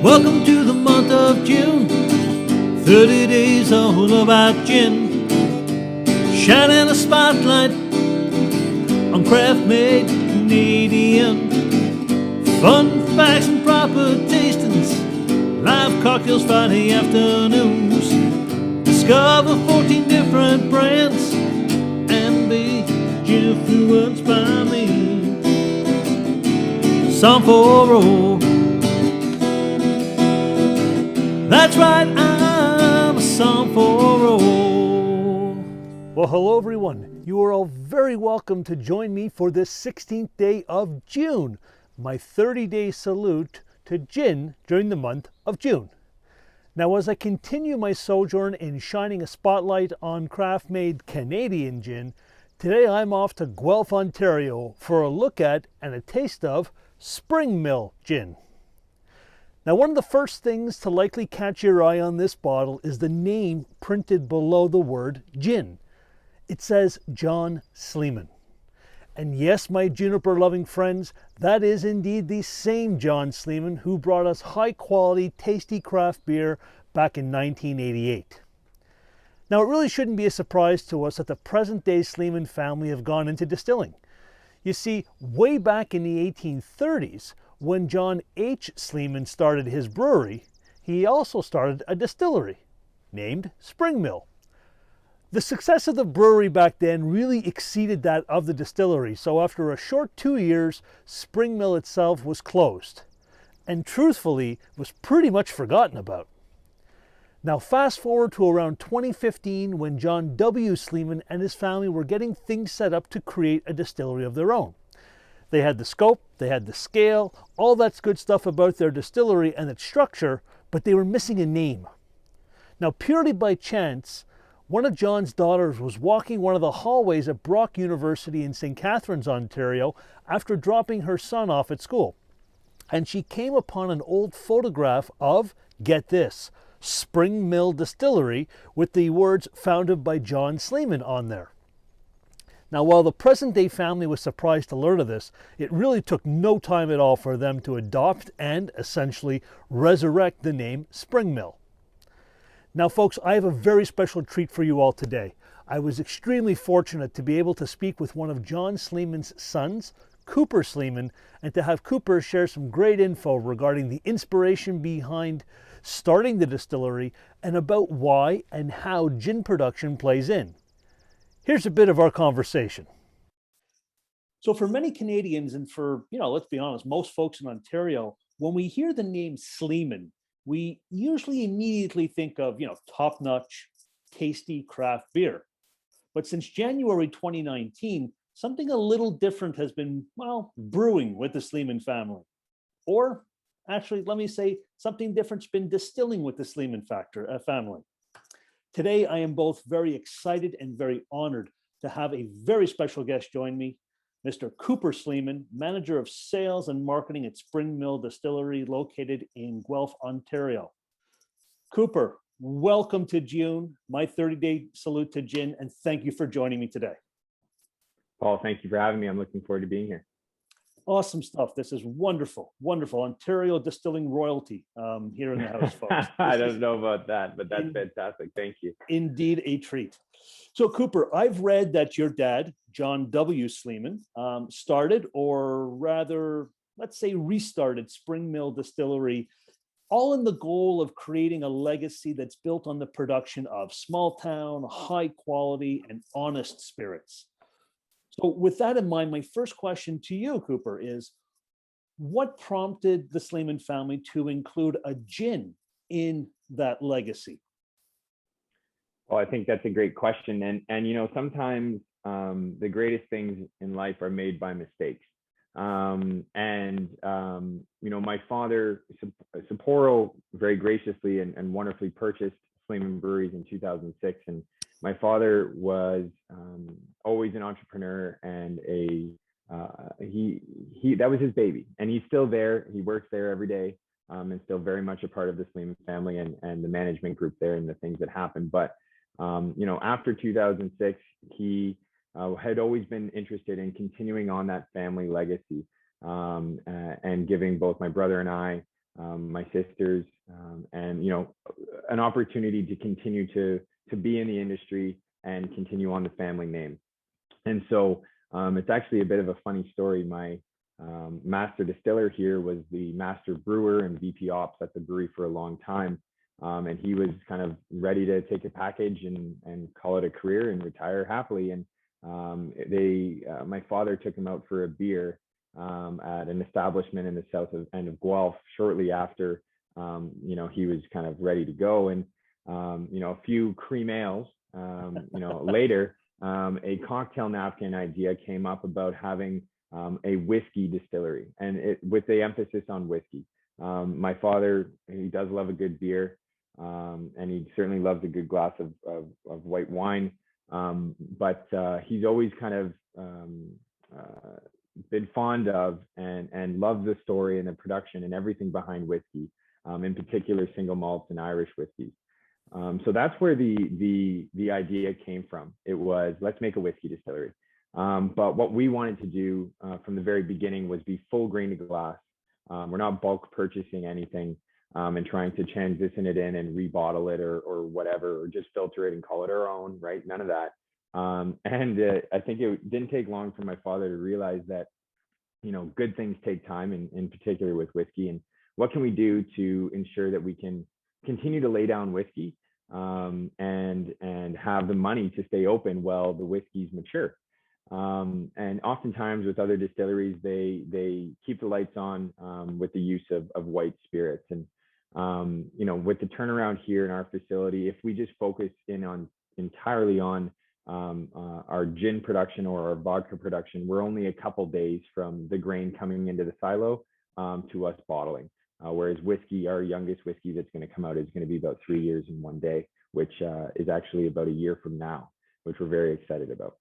Welcome to the month of June, 30 days all about gin. Shining a spotlight on craft-made Canadian. Fun facts and proper tastings, live cocktails Friday afternoons. Discover 14 different brands and be influenced by me. Song for roll. That's right, I'm a song for roll. Well, hello everyone. You are all very welcome to join me for this 16th day of June, my 30-day salute to gin during the month of June. Now, as I continue my sojourn in shining a spotlight on craft-made Canadian gin, today I'm off to Guelph, Ontario for a look at and a taste of Spring Mill gin. Now, one of the first things to likely catch your eye on this bottle is the name printed below the word gin. It says John Sleeman. And yes, my juniper-loving friends, that is indeed the same John Sleeman who brought us high-quality, tasty craft beer back in 1988. Now, it really shouldn't be a surprise to us that the present-day Sleeman family have gone into distilling. You see, way back in the 1830s, when John H. Sleeman started his brewery, he also started a distillery named Spring Mill. The success of the brewery back then really exceeded that of the distillery, so after a short 2 years, Spring Mill itself was closed, and truthfully was pretty much forgotten about. Now fast forward to around 2015 when John W. Sleeman and his family were getting things set up to create a distillery of their own. They had the scope, they had the scale, all that's good stuff about their distillery and its structure, but they were missing a name. Now, purely by chance, one of John's daughters was walking one of the hallways at Brock University in St. Catharines, Ontario, after dropping her son off at school. And she came upon an old photograph of, get this, Spring Mill Distillery with the words founded by John Sleeman on there. Now, while the present-day family was surprised to learn of this, it really took no time at all for them to adopt and, essentially, resurrect the name Spring Mill. Now, folks, I have a very special treat for you all today. I was extremely fortunate to be able to speak with one of John Sleeman's sons, Cooper Sleeman, and to have Cooper share some great info regarding the inspiration behind starting the distillery and about why and how gin production plays in. Here's a bit of our conversation. So for many Canadians and for, let's be honest, most folks in Ontario, when we hear the name Sleeman, we usually immediately think of, top-notch, tasty craft beer. But since January 2019, something a little different has been, brewing with the Sleeman family. Or actually, let me say, something different's been distilling with the Sleeman family. Today, I am both very excited and very honored to have a very special guest join me, Mr. Cooper Sleeman, Manager of Sales and Marketing at Spring Mill Distillery located in Guelph, Ontario. Cooper, welcome to Gi-Une, my 30-day salute to gin, and thank you for joining me today. Paul, thank you for having me. I'm looking forward to being here. Awesome stuff. This is wonderful, wonderful. Ontario distilling royalty here in the house, folks. I don't know about that, but that's fantastic. Thank you. Indeed, a treat. So, Cooper, I've read that your dad, John W. Sleeman, started, or rather, let's say restarted Spring Mill Distillery, all in the goal of creating a legacy that's built on the production of small town, high quality, and honest spirits. So with that in mind, my first question to you, Cooper, is what prompted the Sleeman family to include a gin in that legacy? Well, I think that's a great question. And sometimes the greatest things in life are made by mistakes. My father, Sapporo, very graciously and wonderfully purchased Sleeman Breweries in 2006. And my father was always an entrepreneur and that was his baby, and he's still there. He works there every day and still very much a part of the Sleeman family and the management group there and the things that happen. But after 2006, he had always been interested in continuing on that family legacy and giving both my brother and I, my sisters, and an opportunity to continue to be in the industry and continue on the family name. And so it's actually a bit of a funny story. My master distiller here was the master brewer and VP ops at the brewery for a long time. And he was kind of ready to take a package and call it a career and retire happily. And my father took him out for a beer at an establishment in the south end of Guelph shortly after, he was kind of ready to go. And, a few cream ales, later, a cocktail napkin idea came up about having a whiskey distillery, and with the emphasis on whiskey. My father, he does love a good beer, and he certainly loves a good glass of white wine. But he's always kind of been fond of and loved the story and the production and everything behind whiskey, in particular single malts and Irish whiskeys. So that's where the idea came from. It was, let's make a whiskey distillery. But what we wanted to do from the very beginning was be full grain to glass. We're not bulk purchasing anything and trying to transition it in and rebottle it or whatever, or just filter it and call it our own, right? None of that. And I think it didn't take long for my father to realize that, good things take time, in particular with whiskey. And what can we do to ensure that we can continue to lay down whiskey and have the money to stay open while the whiskeys mature? And oftentimes with other distilleries, they keep the lights on with the use of white spirits. And with the turnaround here in our facility, if we just focus entirely on our gin production or our vodka production, we're only a couple days from the grain coming into the silo to us bottling. Whereas whiskey, our youngest whiskey that's going to come out is going to be about 3 years and 1 day, which is actually about a year from now, which we're very excited about.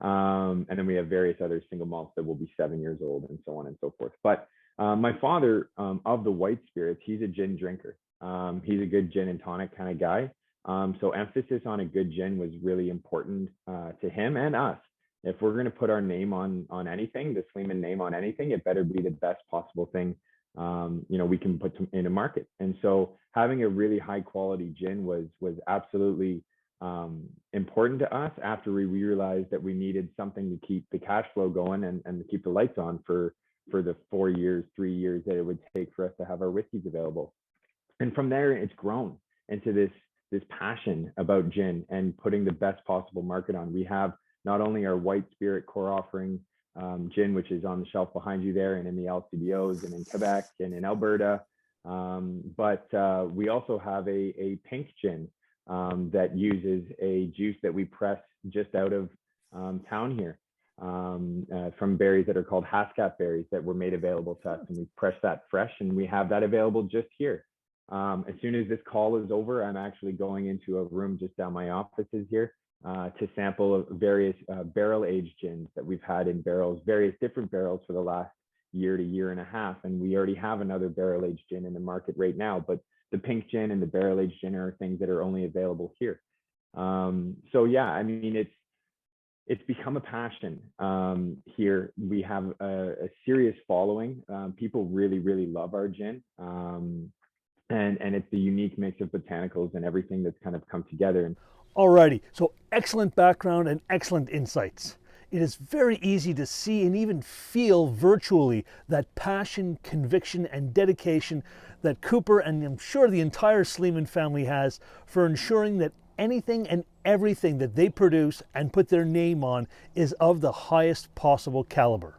And then we have various other single malts that will be 7 years old, and so on and so forth. But my father, of the white spirits, he's a gin drinker. He's a good gin and tonic kind of guy. So emphasis on a good gin was really important to him and us. If we're going to put our name on anything, the Sleeman name on anything, it better be the best possible thing we can put in a market. And so having a really high quality gin was absolutely important to us after we realized that we needed something to keep the cash flow going and to keep the lights on for the 4 years, 3 years that it would take for us to have our whiskeys available. And from there, it's grown into this passion about gin and putting the best possible market on. We have not only our white spirit core offering gin, which is on the shelf behind you there, and in the LCBOs and in Quebec and in Alberta, but we also have a pink gin that uses a juice that we press just out of town here from berries that are called Hascat berries that were made available to us, and we press that fresh, and we have that available just here. As soon as this call is over, I'm actually going into a room just down my offices here to sample various barrel-aged gins that we've had in barrels, various different barrels for the last year to year and a half. And we already have another barrel-aged gin in the market right now, but the pink gin and the barrel-aged gin are things that are only available here. So yeah, I mean, it's become a passion here. We have a serious following. People really, really love our gin. And it's the unique mix of botanicals and everything that's kind of come together. Alrighty, so excellent background and excellent insights. It is very easy to see and even feel virtually that passion, conviction, and dedication that Cooper and I'm sure the entire Sleeman family has for ensuring that anything and everything that they produce and put their name on is of the highest possible caliber.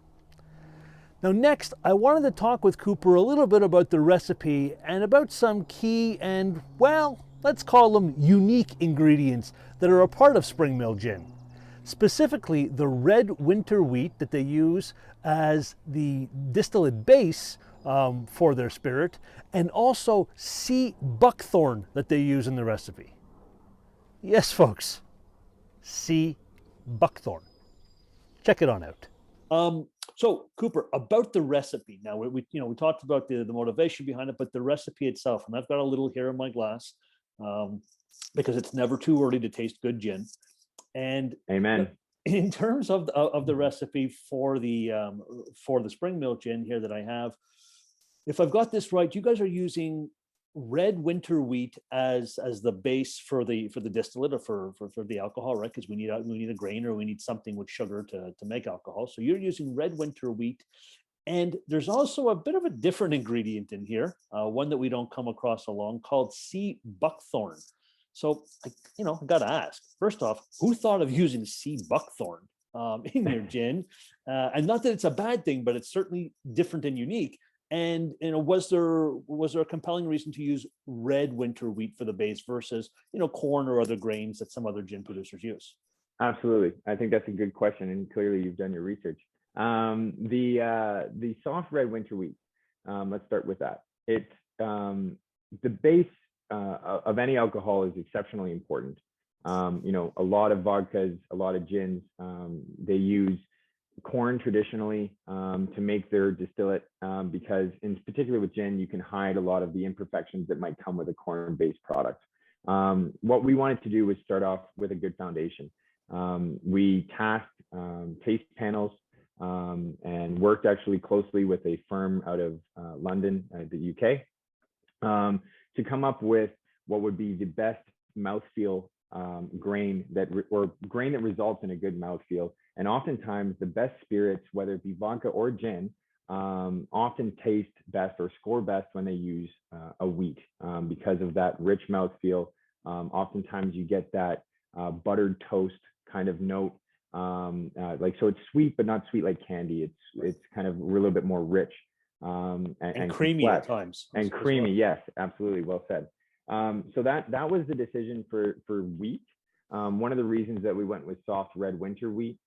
Now next, I wanted to talk with Cooper a little bit about the recipe and about some key and, well, let's call them unique ingredients that are a part of Spring Mill Gin. Specifically, the red winter wheat that they use as the distillate base for their spirit, and also sea buckthorn that they use in the recipe. Yes, folks, sea buckthorn. Check it on out. So Cooper, about the recipe. Now we talked about the motivation behind it, but the recipe itself, and I've got a little here in my glass because it's never too early to taste good gin. And amen. In terms of the recipe for the Spring Mill Gin here that I have, if I've got this right, you guys are using red winter wheat as the base for the distillate, or for the alcohol, right? Because we need a grain, or we need something with sugar to make alcohol. So you're using red winter wheat. And there's also a bit of a different ingredient in here, one that we don't come across along, called sea buckthorn. So, I got to ask, first off, who thought of using sea buckthorn in your gin? And not that it's a bad thing, but it's certainly different and unique. And was there a compelling reason to use red winter wheat for the base versus corn or other grains that some other gin producers use? Absolutely. I think that's a good question, and clearly you've done your research. The soft red winter wheat. Let's start with that. It's the base of any alcohol is exceptionally important. A lot of vodkas, a lot of gins, they use corn traditionally to make their distillate, because in particular with gin, you can hide a lot of the imperfections that might come with a corn-based product. What we wanted to do was start off with a good foundation. We tasked taste panels and worked actually closely with a firm out of London, the UK, to come up with what would be the best mouthfeel grain that results in a good mouthfeel. And oftentimes the best spirits, whether it be vodka or gin, often taste best or score best when they use a wheat, because of that rich mouthfeel. Oftentimes you get that buttered toast kind of note. So it's sweet, but not sweet like candy. It's kind of a little bit more rich, and creamy complex. at times. And creamy, well. Yes, absolutely, well said. So that was the decision for wheat. One of the reasons that we went with soft red winter wheat,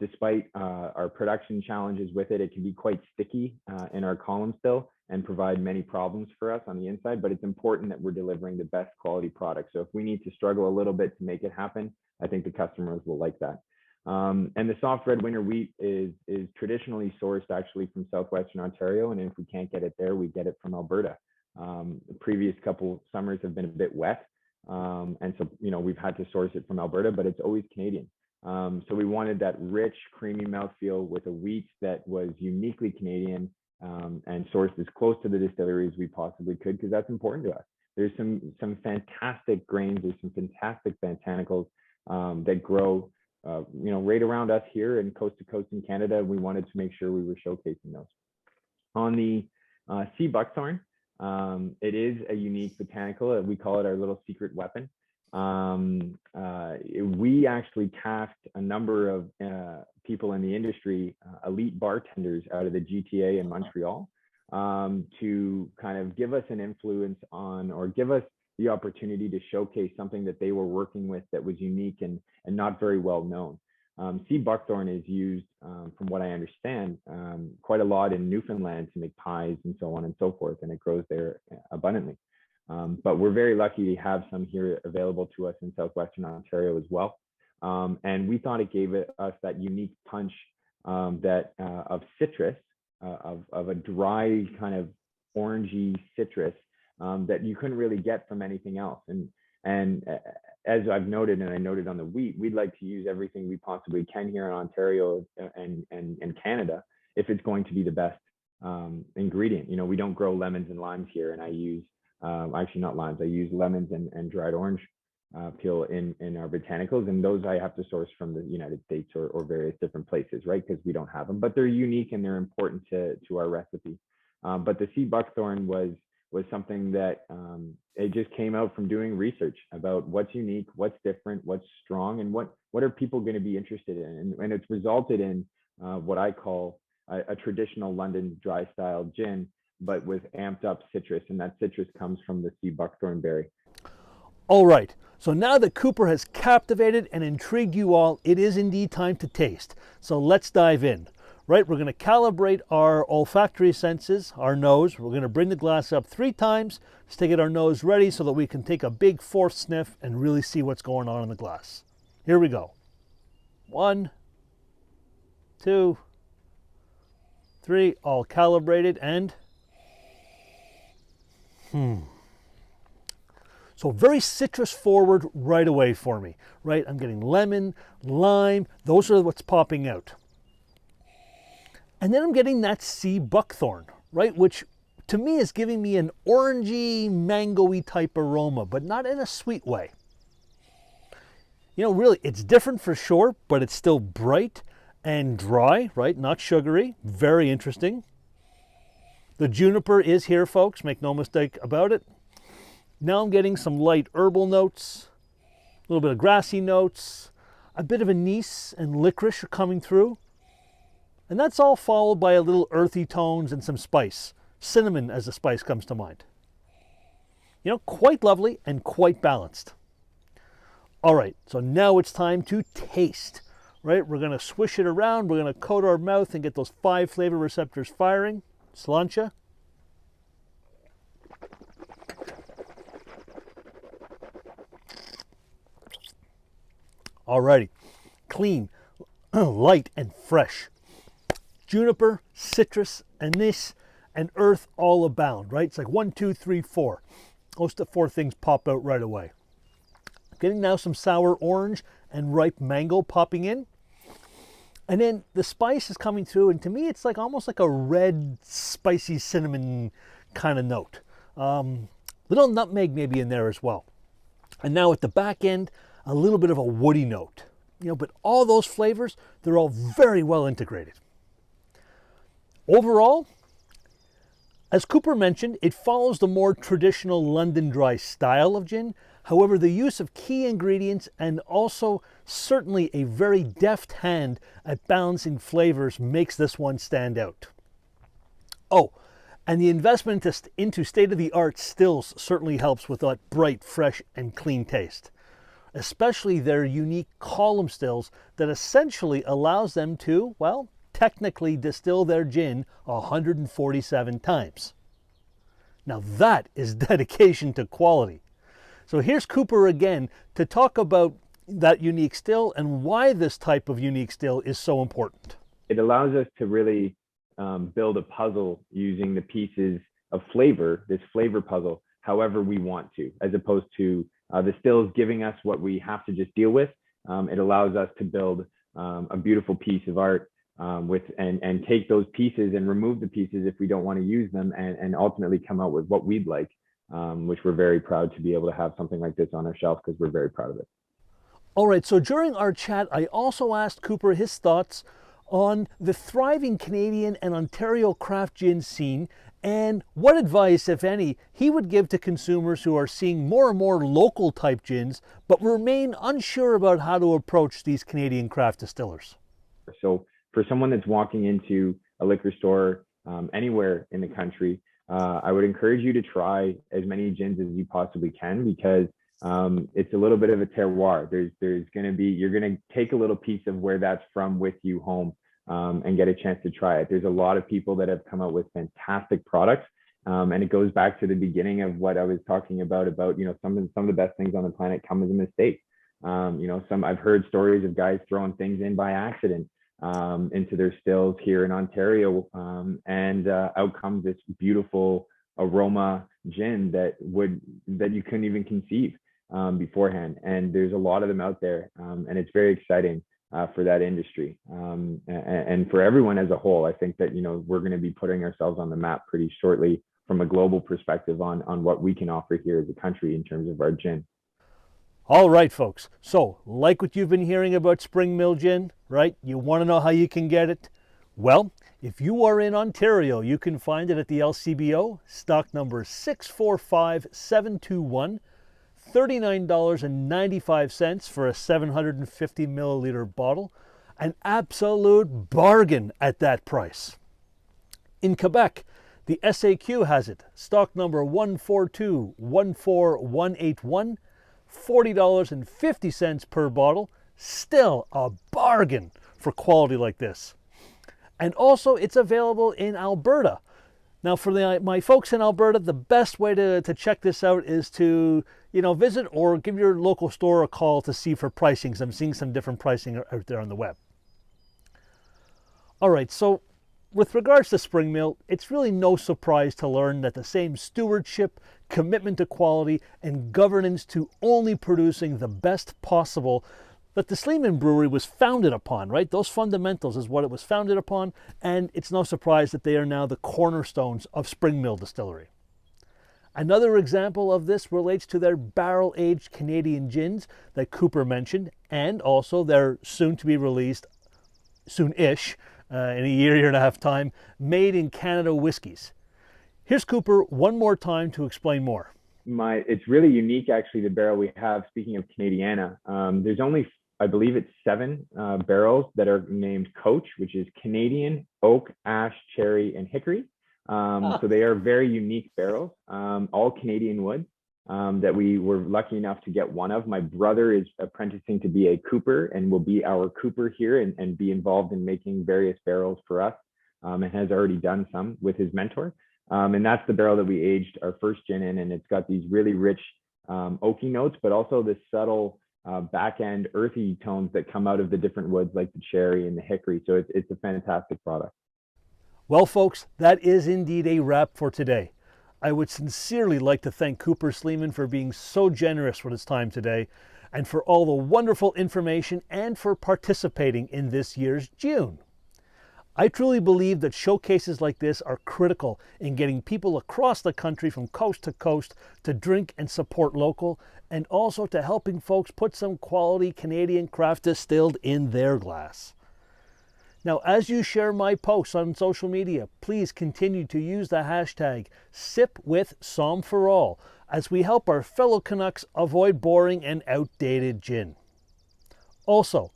despite our production challenges with it, it can be quite sticky in our column still and provide many problems for us on the inside. But it's important that we're delivering the best quality product. So if we need to struggle a little bit to make it happen, I think the customers will like that. And the soft red winter wheat is traditionally sourced actually from southwestern Ontario, and if we can't get it there, we get it from Alberta. The previous couple summers have been a bit wet, and so we've had to source it from Alberta, but it's always Canadian. So we wanted that rich, creamy mouthfeel with a wheat that was uniquely Canadian, and sourced as close to the distillery as we possibly could, because that's important to us. There's some fantastic grains, there's some fantastic botanicals that grow right around us here and coast to coast in Canada. We wanted to make sure we were showcasing those. On the sea buckthorn, it is a unique botanical. We call it our little secret weapon. We actually tasked a number of people in the industry, elite bartenders out of the GTA in Montreal, to kind of give us an influence on, or give us the opportunity to showcase something that they were working with that was unique and not very well known. Sea buckthorn is used, from what I understand, quite a lot in Newfoundland to make pies and so on and so forth, and it grows there abundantly. But we're very lucky to have some here available to us in southwestern Ontario as well. And we thought it gave us that unique punch of citrus, of a dry kind of orangey citrus that you couldn't really get from anything else. And as I've noted, and I noted on the wheat, we'd like to use everything we possibly can here in Ontario and Canada if it's going to be the best ingredient. We don't grow lemons and limes here, and I use actually not limes, I use lemons and dried orange peel in our botanicals, and those I have to source from the United States or various different places, right? Because we don't have them, but they're unique and they're important to our recipe. But the sea buckthorn was something that it just came out from doing research about what's unique, what's different, what's strong, and what are people going to be interested in. And it's resulted in what I call a traditional London dry style gin, but with amped up citrus, and that citrus comes from the sea buckthorn berry. All right, so now that Cooper has captivated and intrigued you all, it is indeed time to taste. So let's dive in. Right, we're going to calibrate our olfactory senses, our nose. We're going to bring the glass up 3 times just to get our nose ready so that we can take a big 4th sniff and really see what's going on in the glass. Here we go. 1, 2, 3, all calibrated, and so very citrus forward right away for me, right? I'm getting lemon, lime, those are what's popping out. And then I'm getting that sea buckthorn, right? Which to me is giving me an orangey, mango-y type aroma, but not in a sweet way. You know, really, it's different for sure, but it's still bright and dry, right? Not sugary. Very interesting. The juniper is here, folks. Make no mistake about it. Now I'm getting some light herbal notes, a little bit of grassy notes, a bit of anise and licorice are coming through. And that's all followed by a little earthy tones and some spice. Cinnamon as a spice comes to mind. You know, quite lovely and quite balanced. All right, so now it's time to taste, right? We're gonna swish it around, we're gonna coat our mouth and get those 5 flavor receptors firing. Sláinte. Alrighty, clean, light and fresh. Juniper, citrus, anise, and earth all abound, right? It's like 1, 2, 3, 4. Those 4 things pop out right away. Getting now some sour orange and ripe mango popping in. And then the spice is coming through, and to me it's like almost like a red, spicy cinnamon kind of note. Little nutmeg maybe in there as well. And now at the back end, a little bit of a woody note. You know, but all those flavors, they're all very well integrated. Overall, as Cooper mentioned, it follows the more traditional London dry style of gin. However, the use of key ingredients and also certainly a very deft hand at balancing flavors makes this one stand out. Oh, and the investment into state-of-the-art stills certainly helps with that bright, fresh, and clean taste. Especially their unique column stills that essentially allows them to, well, technically distill their gin 147 times. Now that is dedication to quality. So here's Cooper again to talk about that unique still and why this type of unique still is so important. It allows us to really build a puzzle using the pieces of flavor, this flavor puzzle, however we want to, as opposed to the stills giving us what we have to just deal with. It allows us to build a beautiful piece of art and take those pieces and remove the pieces if we don't want to use them, and ultimately come out with what we'd like, which we're very proud to be able to have something like this on our shelf because we're very proud of it. All right, so during our chat, I also asked Cooper his thoughts on the thriving Canadian and Ontario craft gin scene and what advice, if any, he would give to consumers who are seeing more and more local type gins but remain unsure about how to approach these Canadian craft distillers. So for someone that's walking into a liquor store anywhere in the country, I would encourage you to try as many gins as you possibly can, because it's a little bit of a terroir. There's going to be, you're going to take a little piece of where that's from with you home and get a chance to try it. There's a lot of people that have come out with fantastic products. And it goes back to the beginning of what I was talking about, you know, some of the best things on the planet come as a mistake. You know, I've heard stories of guys throwing things in by accident into their stills here in Ontario, and out comes this beautiful aroma gin that you couldn't even conceive beforehand. And there's a lot of them out there, and it's very exciting for that industry, and for everyone as a whole. I think that, you know, we're going to be putting ourselves on the map pretty shortly from a global perspective on what we can offer here as a country in terms of our gin. All right, folks. So, like what you've been hearing about Spring Mill Gin, right? You want to know how you can get it? Well, if you are in Ontario, you can find it at the LCBO, stock number 645721, $39.95 for a 750 milliliter bottle. An absolute bargain at that price. In Quebec, the SAQ has it, stock number 14214181, $40.50 per bottle. Still a bargain for quality like this. And also it's available in Alberta. Now for my folks in Alberta, the best way to check this out is to, you know, visit or give your local store a call to see for pricings. I'm seeing some different pricing out there on the web. All right, so with regards to Spring Mill, it's really no surprise to learn that the same stewardship, commitment to quality, and governance to only producing the best possible that the Sleeman Brewery was founded upon, right? Those fundamentals is what it was founded upon, and it's no surprise that they are now the cornerstones of Spring Mill Distillery. Another example of this relates to their barrel-aged Canadian gins that Cooper mentioned, and also their soon-to-be-released, soon-ish, in a year and a half time, made in Canada whiskeys. Here's Cooper one more time to explain more. It's really unique, actually, the barrel we have. Speaking of Canadiana, there's only, I believe it's 7 barrels that are named Coach, which is Canadian, Oak, Ash, Cherry, and Hickory. So they are very unique barrels, all Canadian wood, that we were lucky enough to get one of. My brother is apprenticing to be a cooper and will be our cooper here and be involved in making various barrels for us, and has already done some with his mentor. And that's the barrel that we aged our first gin in, and it's got these really rich oaky notes, but also this subtle back end earthy tones that come out of the different woods like the cherry and the hickory. So it's a fantastic product. Well, folks, that is indeed a wrap for today. I would sincerely like to thank Cooper Sleeman for being so generous with his time today, and for all the wonderful information, and for participating in this year's Gi-Une. I truly believe that showcases like this are critical in getting people across the country from coast to coast to drink and support local, and also to helping folks put some quality Canadian craft distilled in their glass. Now, as you share my posts on social media, please continue to use the hashtag #SipWithSomForAll as we help our fellow Canucks avoid boring and outdated gin. Also,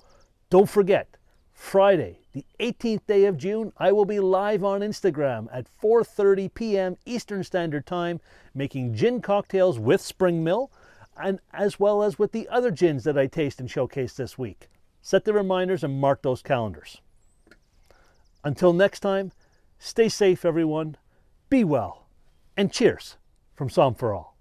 don't forget, Friday, the 18th day of June, I will be live on Instagram at 4:30 p.m. Eastern Standard Time, making gin cocktails with Spring Mill, and as well as with the other gins that I taste and showcase this week. Set the reminders and mark those calendars. Until next time, stay safe, everyone, be well, and cheers from Som for All.